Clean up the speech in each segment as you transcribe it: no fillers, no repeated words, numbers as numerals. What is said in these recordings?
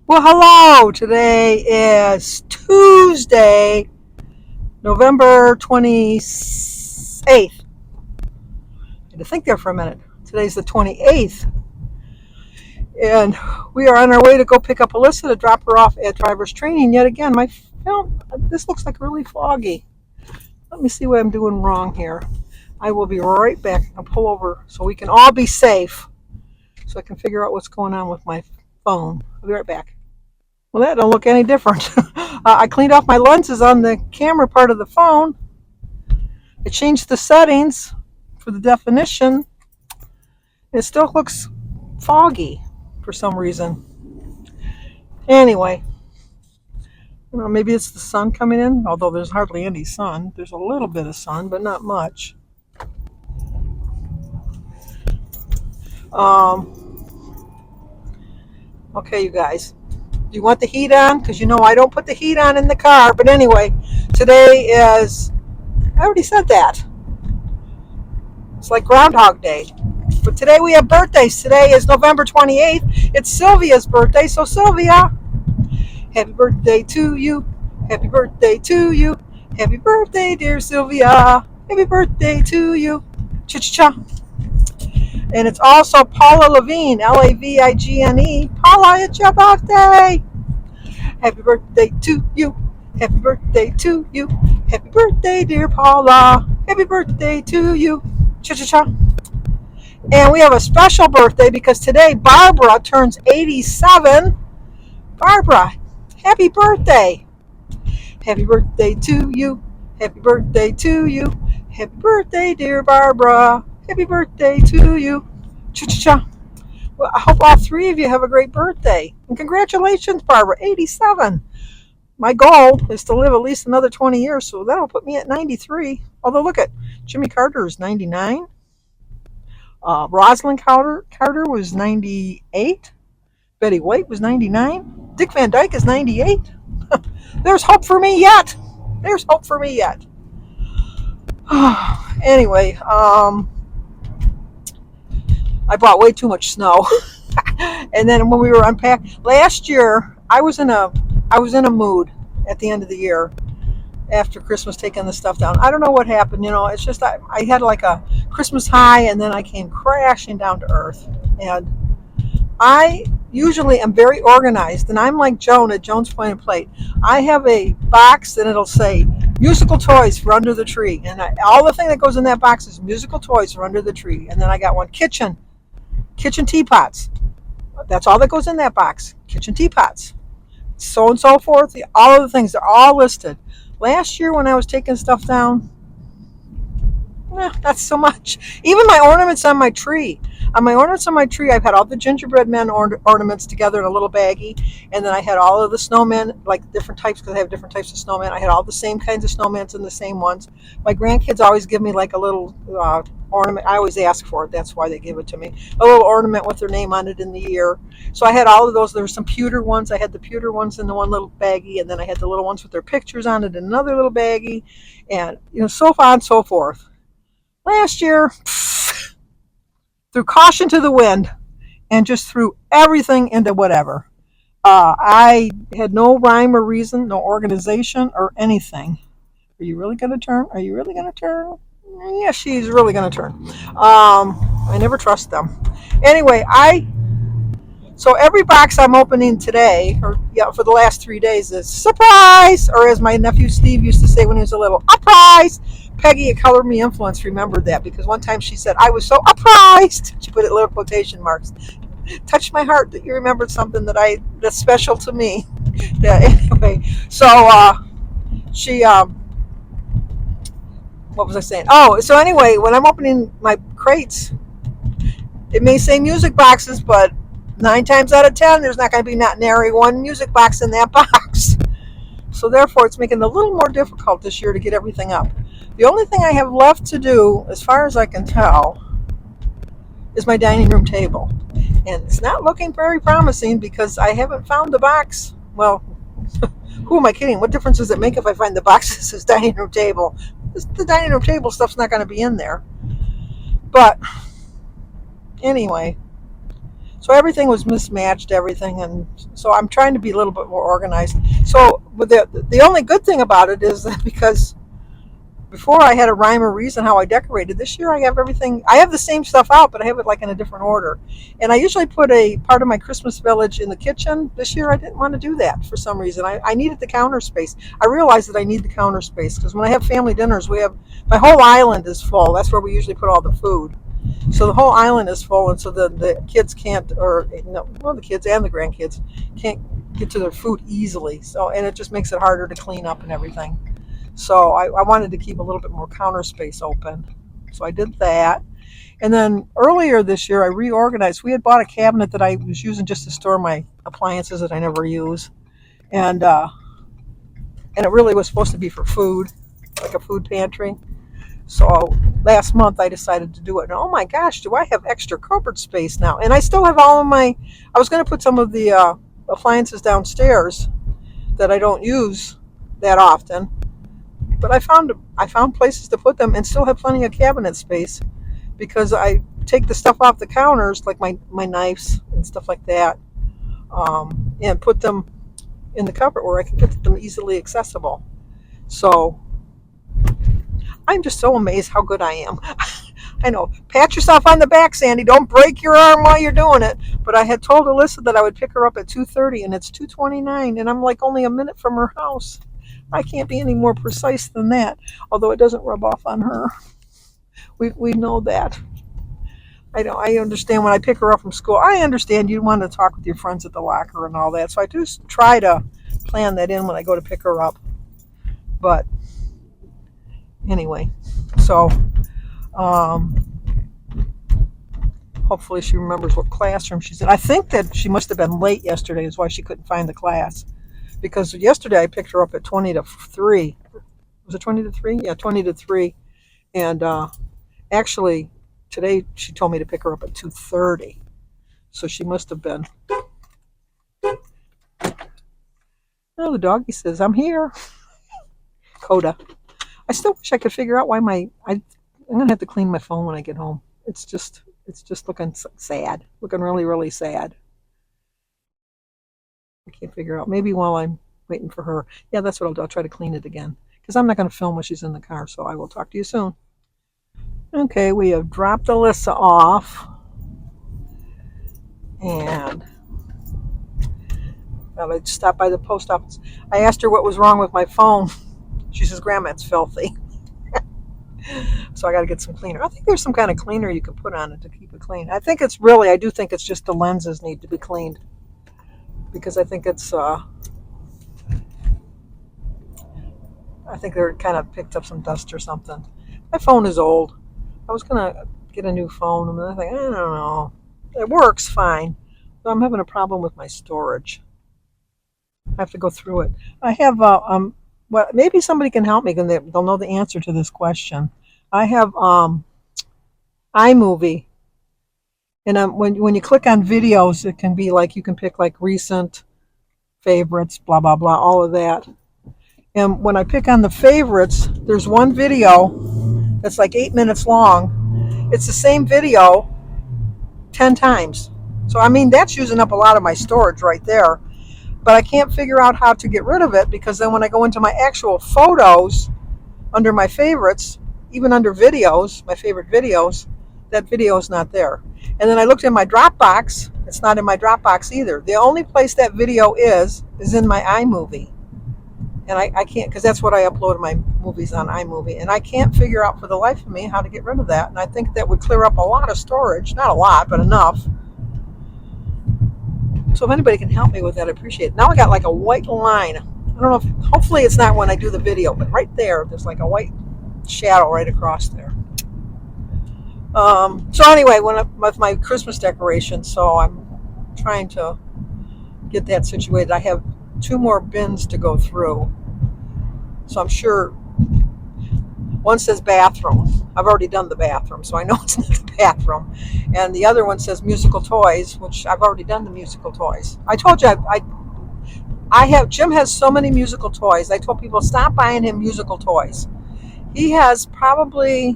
Well, hello. Today is Tuesday, November 28th. I had to think there for a minute. Today's the 28th, and we are on our way to go pick up Alyssa to drop her off at driver's training yet again. My film, this looks like really foggy. Let me see what I'm doing wrong here. I will be right back. I'll pull over so we can all be safe, so I can figure out what's going on with my phone. I'll be right back. Well, that don't look any different. I cleaned off my lenses on the camera part of the phone. I changed the settings for the definition. It still looks foggy for some reason. Anyway, maybe it's the sun coming in, although there's hardly any sun. There's a little bit of sun, but not much. Okay, you guys. Do you want the heat on? Because I don't put the heat on in the car. But anyway, today is, I already said that. It's like Groundhog Day. But today we have birthdays. Today is November 28th. It's Sylvia's birthday. So Sylvia, happy birthday to you. Happy birthday to you. Happy birthday, dear Sylvia. Happy birthday to you. Cha-cha-cha. And it's also Paula Levine, Lavigene. Paula, it's your birthday. Happy birthday to you. Happy birthday to you. Happy birthday, dear Paula. Happy birthday to you. Cha-cha-cha. And we have a special birthday because today Barbara turns 87. Barbara, happy birthday. Happy birthday to you. Happy birthday to you. Happy birthday, dear Barbara. Happy birthday to you. Cha-cha-cha. Well, I hope all three of you have a great birthday. And congratulations, Barbara, 87. My goal is to live at least another 20 years, so that'll put me at 93. Although, look at Jimmy Carter is 99. Rosalind Carter was 98. Betty White was 99. Dick Van Dyke is 98. There's hope for me yet. There's hope for me yet. Anyway, I brought way too much snow. And then when we were unpacking last year, I was in a mood at the end of the year after Christmas, taking the stuff down. I don't know what happened. It's just I had like a Christmas high, and then I came crashing down to earth. And I usually am very organized, and I'm like Joan at Joan's Point and Plate. I have a box and it'll say musical toys for under the tree, and all the thing that goes in that box is musical toys for under the tree. And then I got one kitchen teapots. That's all that goes in that box. Kitchen teapots, so and so forth. All of the things, they're all listed. Last year when I was taking stuff down, not so much. Even my ornaments on my tree. I've had all the gingerbread men ornaments together in a little baggie, and then I had all of the snowmen, like different types, because I have different types of snowmen. I had all the same kinds of snowmen and the same ones. My grandkids always give me like a little ornament. I always ask for it. That's why they give it to me. A little ornament with their name on it in the year. So I had all of those. There were some pewter ones. I had the pewter ones in the one little baggie, and then I had the little ones with their pictures on it in another little baggie, and so on and so forth. Last year, threw caution to the wind and just threw everything into whatever. I had no rhyme or reason, no organization or anything. Are you really going to turn? Are you really going to turn? Yeah, she's really going to turn. I never trust them. Anyway, so every box I'm opening today, or for the last 3 days, is surprise, or as my nephew Steve used to say when he was a little, surprise. Peggy at Color Me Influence remembered that because one time she said, I was so surprised. She put it in little quotation marks. Touched my heart that you remembered something that's special to me. Yeah, anyway, so she, what was I saying? Oh, so anyway, when I'm opening my crates, it may say music boxes, but 9 times out of 10, there's not going to be not nary one music box in that box. So therefore, it's making it a little more difficult this year to get everything up. The only thing I have left to do, as far as I can tell, is my dining room table. And it's not looking very promising because I haven't found the box. Well, who am I kidding? What difference does it make if I find the box that says dining room table? The dining room table stuff's not going to be in there. But anyway, So everything was mismatched, everything, and so I'm trying to be a little bit more organized. So, but the only good thing about it is that because before I had a rhyme or reason how I decorated. This year I have everything. I have the same stuff out, but I have it like in a different order. And I usually put a part of my Christmas village in the kitchen. This year I didn't want to do that for some reason. I needed the counter space. I realized that I need the counter space because when I have family dinners, we have my whole island is full. That's where we usually put all the food. So the whole island is full, and so the kids can't, or no, well, the kids and the grandkids can't get to their food easily. So, and it just makes it harder to clean up and everything. So I wanted to keep a little bit more counter space open. So I did that. And then earlier this year, I reorganized. We had bought a cabinet that I was using just to store my appliances that I never use. And, uh, and it really was supposed to be for food, like a food pantry. So last month I decided to do it. And oh my gosh, do I have extra cupboard space now? And I still have all of my, I was going to put some of the appliances downstairs that I don't use that often. But I found places to put them and still have plenty of cabinet space because I take the stuff off the counters, like my knives and stuff like that, and put them in the cupboard where I can get them easily accessible. So I'm just so amazed how good I am. I know. Pat yourself on the back, Sandy. Don't break your arm while you're doing it. But I had told Alyssa that I would pick her up at 2:30, and it's 2:29, and I'm like only a minute from her house. I can't be any more precise than that, although it doesn't rub off on her. We know that. I understand when I pick her up from school. I understand you want to talk with your friends at the locker and all that, so I do try to plan that in when I go to pick her up. But anyway, so um, hopefully she remembers what classroom she's in. I think that she must have been late yesterday, is why she couldn't find the class. Because yesterday I picked her up at 20 to 3. Was it 20 to 3? Yeah, 20 to 3. And actually, today she told me to pick her up at 2:30. So she must have been. Oh, the doggy says, I'm here. Coda. I still wish I could figure out why I'm going to have to clean my phone when I get home. It's just looking sad. Looking really, really sad. I can't figure out. Maybe while I'm waiting for her. Yeah, that's what I'll do. I'll try to clean it again. Because I'm not going to film when she's in the car, so I will talk to you soon. Okay, we have dropped Alyssa off. And I stopped by the post office. I asked her what was wrong with my phone. She says, Grandma, it's filthy. So I got to get some cleaner. I think there's some kind of cleaner you can put on it to keep it clean. I do think it's just the lenses need to be cleaned. Because I think they're kind of picked up some dust or something. My phone is old. I was going to get a new phone, and I think, I don't know. It works fine. But I'm having a problem with my storage. I have to go through it. I have, well, maybe somebody can help me, and they'll know the answer to this question. I have iMovie, and when you click on videos, it can be like you can pick like recent favorites, blah blah blah, all of that. And when I pick on the favorites, there's one video that's like 8 minutes long. It's the same video 10 times. So I mean that's using up a lot of my storage right there. But I can't figure out how to get rid of it because then when I go into my actual photos under my favorites, even under videos, my favorite videos, that video is not there. And then I looked in my Dropbox. It's not in my Dropbox either. The only place that video is in my iMovie. And I can't, because that's what I upload my movies on iMovie. And I can't figure out for the life of me how to get rid of that. And I think that would clear up a lot of storage. Not a lot, but enough. So if anybody can help me with that, I appreciate it. Now I got like a white line. I don't know if, hopefully it's not when I do the video, but right there's like a white shadow right across there. So anyway, with my Christmas decorations, so I'm trying to get that situated. I have 2 more bins to go through. So I'm sure one says bathroom. I've already done the bathroom, so I know it's not the bathroom. And the other one says musical toys, which I've already done the musical toys. I told you Jim has so many musical toys. I told people stop buying him musical toys. He has probably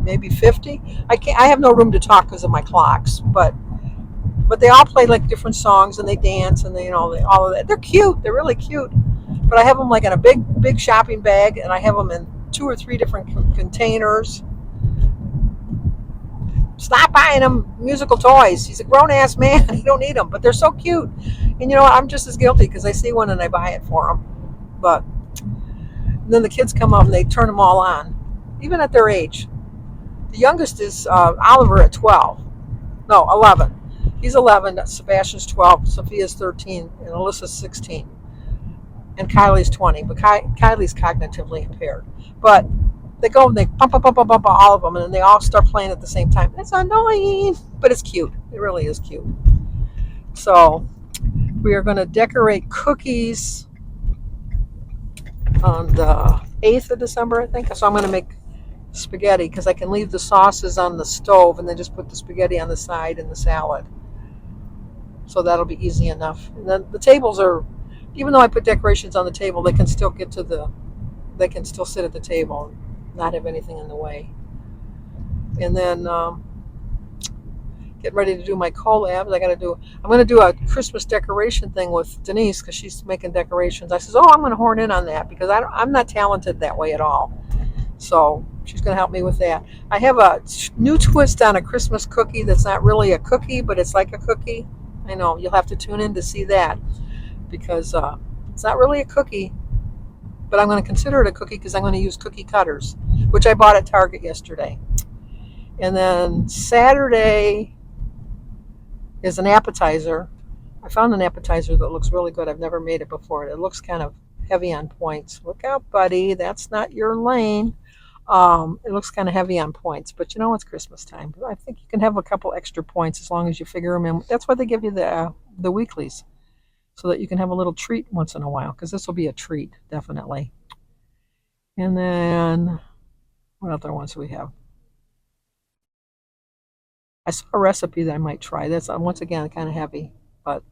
maybe 50. I have no room to talk because of my clocks, but they all play like different songs and they dance and all of that. They're cute. They're really cute. But I have them like in a big shopping bag, and I have them in 2 or 3 different containers. Stop buying them musical toys. He's a grown ass man. You don't need them, but they're so cute. And you know what? I'm just as guilty because I see one and I buy it for them. But then the kids come up and they turn them all on, even at their age. The youngest is Oliver at 12. No, 11. He's 11. Sebastian's 12. Sophia's 13. And Alyssa's 16. And Kylie's 20. But Kylie's cognitively impaired. But they go and they pump all of them, and then they all start playing at the same time. It's annoying, but it's cute. It really is cute. So we are going to decorate cookies on the 8th of December, I think. So I'm going to make spaghetti because I can leave the sauces on the stove and then just put the spaghetti on the side and the salad. So that'll be easy enough. And then the tables are, even though I put decorations on the table, they can still they can still sit at the table and not have anything in the way. And then getting ready to do my collabs. I'm going to do a Christmas decoration thing with Denise because she's making decorations. I says, I'm going to horn in on that because I'm not talented that way at all. So she's going to help me with that. I have a new twist on a Christmas cookie that's not really a cookie, but it's like a cookie. I know, you'll have to tune in to see that because it's not really a cookie, but I'm going to consider it a cookie because I'm going to use cookie cutters, which I bought at Target yesterday. And then Saturday is an appetizer. I found an appetizer that looks really good. I've never made it before. It looks kind of heavy on points. Look out, buddy. That's not your lane. It looks kind of heavy on points, but you know it's Christmas time. I think you can have a couple extra points as long as you figure them in. That's why they give you the weeklies, so that you can have a little treat once in a while. Because this will be a treat, definitely. And then what other ones do we have? I saw a recipe that I might try. That's once again kind of heavy, but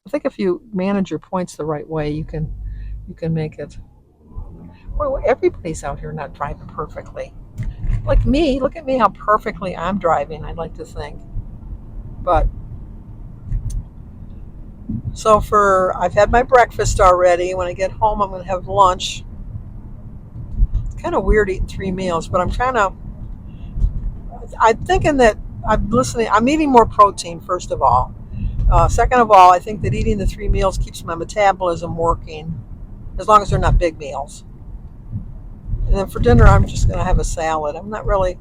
I think if you manage your points the right way, you can make it. Well, everybody's out here not driving perfectly. Like me, look at me, how perfectly I'm driving, I'd like to think. But, so I've had my breakfast already. When I get home, I'm going to have lunch. It's kind of weird eating 3 meals, but I'm thinking that I'm eating more protein, first of all. Second of all, I think that eating the 3 meals keeps my metabolism working, as long as they're not big meals. And then for dinner, I'm just going to have a salad. I'm going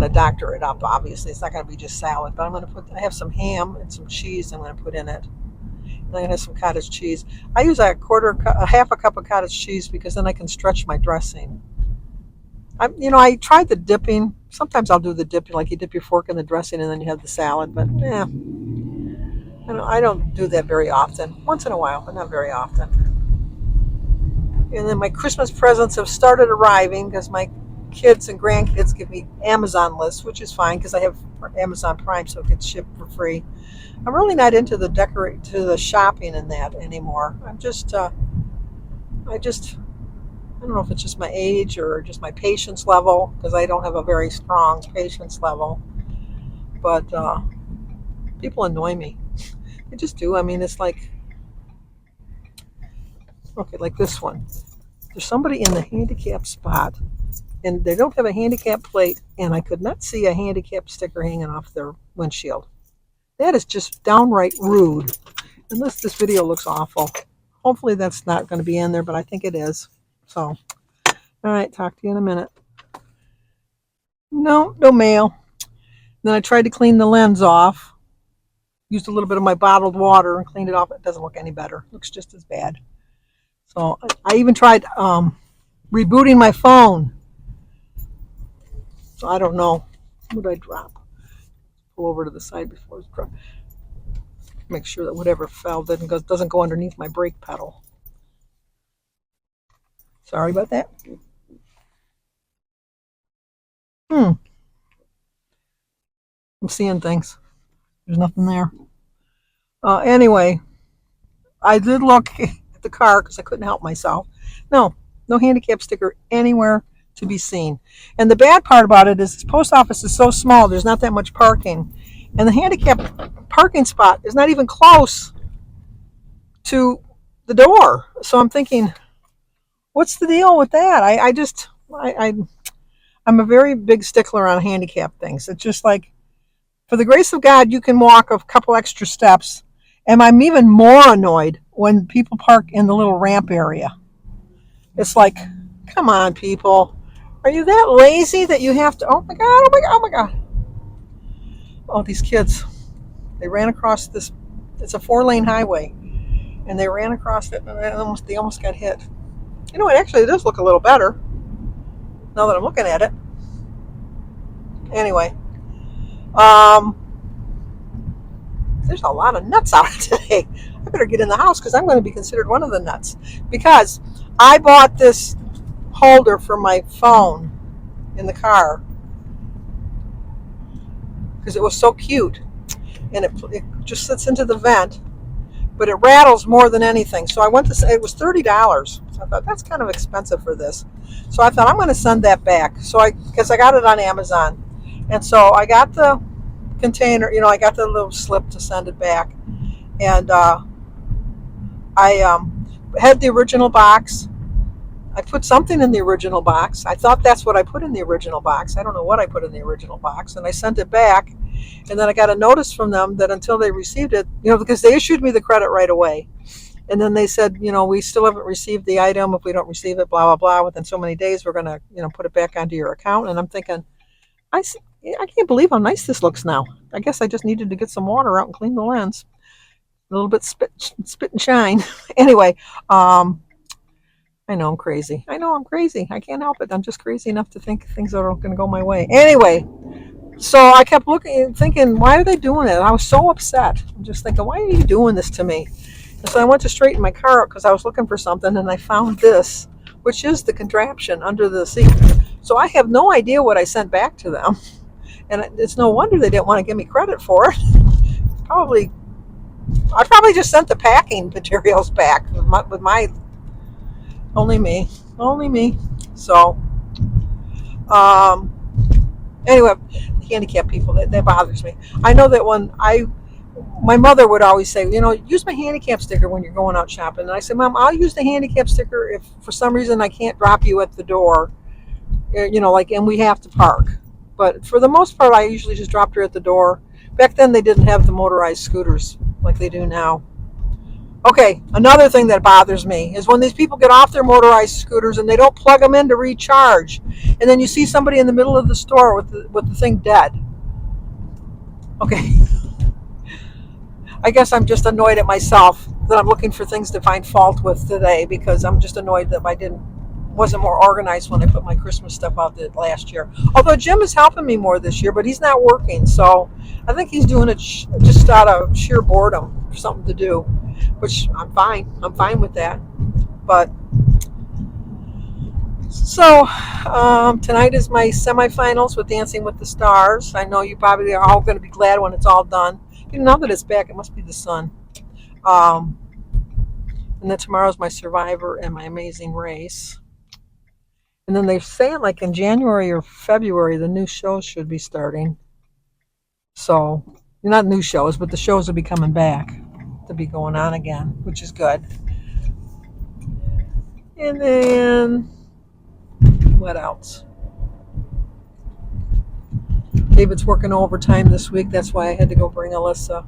to doctor it up, obviously. It's not going to be just salad, but I have some ham and some cheese I'm going to put in it. And I'm going to have some cottage cheese. I use a half a cup of cottage cheese because then I can stretch my dressing. I tried the dipping. Sometimes I'll do the dipping, like you dip your fork in the dressing and then you have the salad, but I don't do that very often. Once in a while, but not very often. And then my Christmas presents have started arriving because my kids and grandkids give me Amazon lists, which is fine because I have Amazon Prime, so it gets shipped for free. I'm really not into the shopping and that anymore. I don't know if it's just my age or just my patience level, because I don't have a very strong patience level. But people annoy me. They just do. I mean, it's like, okay, like this one. There's somebody in the handicap spot, and they don't have a handicap plate, and I could not see a handicap sticker hanging off their windshield. That is just downright rude. Unless this video looks awful. Hopefully that's not going to be in there, but I think it is. So, all right, talk to you in a minute. No mail. Then I tried to clean the lens off. Used a little bit of my bottled water and cleaned it off. It doesn't look any better. It looks just as bad. So I even tried rebooting my phone. So I don't know. What did I drop? Pull over to the side before it's dropped. Make sure that whatever fell doesn't go underneath my brake pedal. Sorry about that. I'm seeing things. There's nothing there. Anyway, I did look at the car because I couldn't help myself. No handicap sticker anywhere. to be seen. And the bad part about it is this post office is so small, there's not that much parking. And the handicap parking spot is not even close to the door. So I'm thinking, what's the deal with that? I'm a very big stickler on handicap things. It's just like, for the grace of God, you can walk a couple extra steps. And I'm even more annoyed when people park in the little ramp area. It's like, come on, people. Are you that lazy that you have to? Oh my God, oh my God, oh my God. Oh, these kids. They ran across this. It's a 4-lane highway. And they ran across it and they almost got hit. You know what? Actually, it does look a little better now that I'm looking at it. Anyway, there's a lot of nuts out today. I better get in the house because I'm going to be considered one of the nuts. Because I bought this holder for my phone in the car because it was so cute. And it just sits into the vent, but it rattles more than anything. So I went to say it was $30. So I thought that's kind of expensive for this. So I thought I'm going to send that back. Because I got it on Amazon. And so I got the container, I got the little slip to send it back. And I had the original box. I put something in the original box. I thought that's what I put in the original box. I don't know what I put in the original box. And I sent it back. And then I got a notice from them that until they received it, because they issued me the credit right away. And then they said, we still haven't received the item. If we don't receive it, blah, blah, blah, within so many days, we're going to, put it back onto your account. And I'm thinking, I can't believe how nice this looks now. I guess I just needed to get some water out and clean the lens. A little bit spit and shine. Anyway, I know I'm crazy. I can't help it. I'm just crazy enough to think things are going to go my way. Anyway, so I kept looking and thinking, why are they doing it? And I was so upset. I'm just thinking, why are you doing this to me? And so I went to straighten my car out because I was looking for something, and I found this, which is the contraption under the seat. So I have no idea what I sent back to them. And it's no wonder they didn't want to give me credit for it. I probably just sent the packing materials back with my only me. So, anyway, handicapped people, that bothers me. I know that my mother would always say, use my handicap sticker when you're going out shopping. And I said, Mom, I'll use the handicap sticker if for some reason I can't drop you at the door, and we have to park. But for the most part, I usually just dropped her at the door. Back then, they didn't have the motorized scooters like they do now. Okay, another thing that bothers me is when these people get off their motorized scooters and they don't plug them in to recharge, and then you see somebody in the middle of the store with the thing dead. Okay, I guess I'm just annoyed at myself that I'm looking for things to find fault with today because I'm just annoyed that I wasn't more organized when I put my Christmas stuff out there last year. Although Jim is helping me more this year, but he's not working, so I think he's doing it just out of sheer boredom, something to do, which I'm fine. I'm fine with that. But so tonight is my semifinals with Dancing with the Stars. I know you probably are all going to be glad when it's all done. Now that it's back, it must be the sun. And then tomorrow's my Survivor and my Amazing Race. And then they're saying like in January or February, the new shows should be starting. So, not new shows, but the shows will be coming back to be going on again, which is good. And then, what else? David's working overtime this week. That's why I had to go bring Alyssa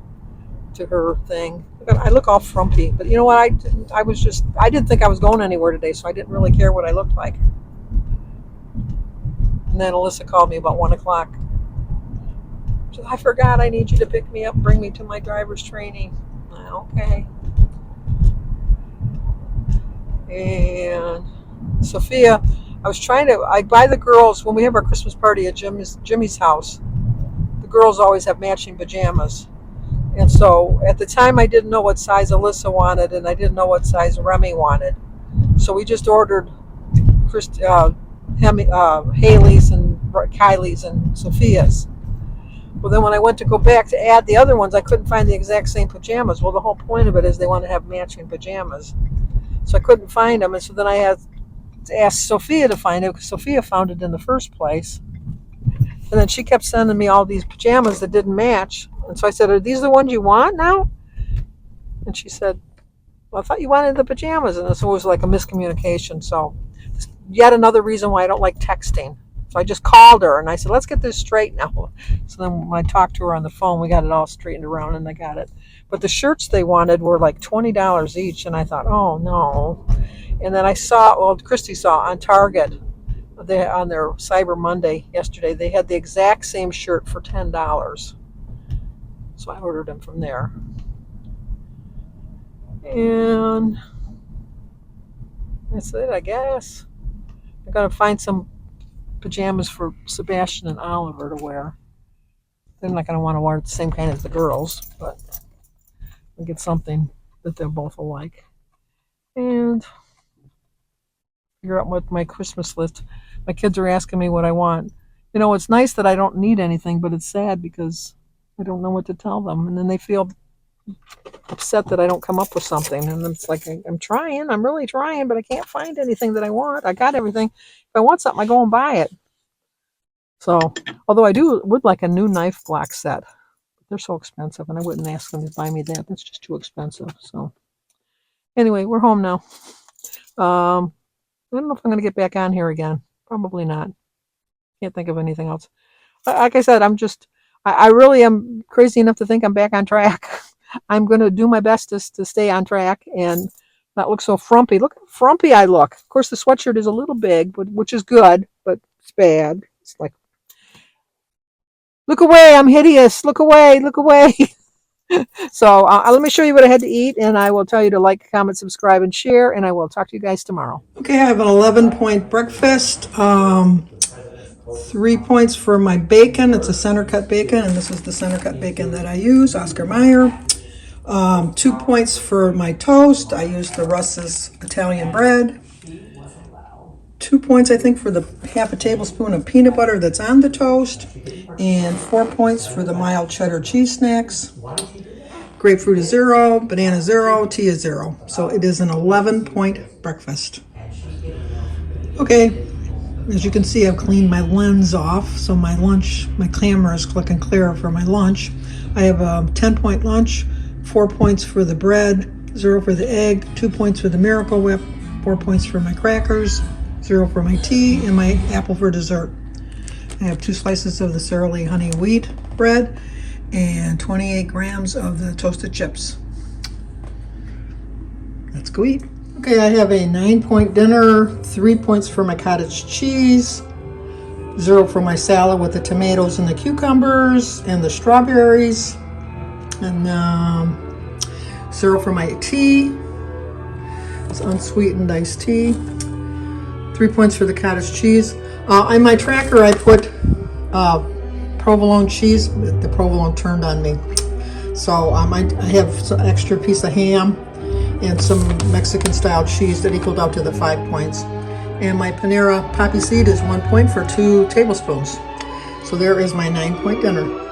to her thing. I look all frumpy, but you know what? I didn't think I was going anywhere today, so I didn't really care what I looked like. And then Alyssa called me about 1 o'clock. She said, I forgot I need you to pick me up and bring me to my driver's training. Okay. And Sophia, I buy the girls, when we have our Christmas party at Jimmy's house, the girls always have matching pajamas. And so at the time I didn't know what size Alyssa wanted and I didn't know what size Remy wanted. So we just ordered Haley's and Kylie's and Sophia's. Well, then when I went to go back to add the other ones, I couldn't find the exact same pajamas. Well, the whole point of it is they want to have matching pajamas. So I couldn't find them. And so then I had asked Sophia to find it because Sophia found it in the first place. And then she kept sending me all these pajamas that didn't match. And so I said, are these the ones you want now? And she said, well, I thought you wanted the pajamas. And so it was like a miscommunication. So yet another reason why I don't like texting. So I just called her and I said, let's get this straight now. So then when I talked to her on the phone, we got it all straightened around and I got it. But the shirts they wanted were like $20 each. And I thought, oh, no. And then I saw, well, Christy saw on Target, on their Cyber Monday yesterday, they had the exact same shirt for $10. So I ordered them from there. And that's it, I guess. I'm going to find some pajamas for Sebastian and Oliver to wear. They're not going to want to wear the same kind as the girls, but I'll get something that they'll both will like. And figure out what my Christmas list. My kids are asking me what I want. You know, it's nice that I don't need anything, but it's sad because I don't know what to tell them. And then they feel upset that I don't come up with something. And it's like, I'm trying. I'm really trying, but I can't find anything that I want. I got everything. If I want something, I go and buy it. So, although I would like a new knife block set. They're so expensive, and I wouldn't ask them to buy me that. That's just too expensive. So, anyway, we're home now. I don't know if I'm going to get back on here again. Probably not. Can't think of anything else. Like I said, I really am crazy enough to think I'm back on track. I'm going to do my best to stay on track and not look so frumpy. Look how frumpy I look. Of course, the sweatshirt is a little big, which is good, but it's bad. It's like, look away, I'm hideous. Look away, look away. So let me show you what I had to eat, and I will tell you to like, comment, subscribe, and share, and I will talk to you guys tomorrow. Okay, I have an 11-point breakfast. 3 points for my bacon. It's a center cut bacon, and this is the center cut bacon that I use, Oscar Mayer. 2 points for my toast. I use the Russ's Italian bread. 2 points, I think, for the half a tablespoon of peanut butter that's on the toast. And 4 points for the mild cheddar cheese snacks. Grapefruit is 0, banana 0, tea is 0. So it is an 11-point breakfast. Okay, as you can see, I've cleaned my lens off. So my camera is looking clear for my lunch. I have a 10-point lunch, 4 points for the bread, 0 for the egg, 2 points for the Miracle Whip, 4 points for my crackers, 0 for my tea, and my apple for dessert. I have 2 slices of the Sara Lee honey wheat bread and 28 grams of the toasted chips. Let's go eat. Okay, I have a 9-point dinner, 3 points for my cottage cheese, 0 for my salad with the tomatoes and the cucumbers and the strawberries, and 0 for my tea. It's unsweetened iced tea. 3 points for the cottage cheese. On my tracker, I put provolone cheese. The provolone turned on me. So I have some extra piece of ham and some Mexican style cheese that equaled out to the 5 points. And my Panera poppy seed is 1 point for 2 tablespoons. So there is my 9-point dinner.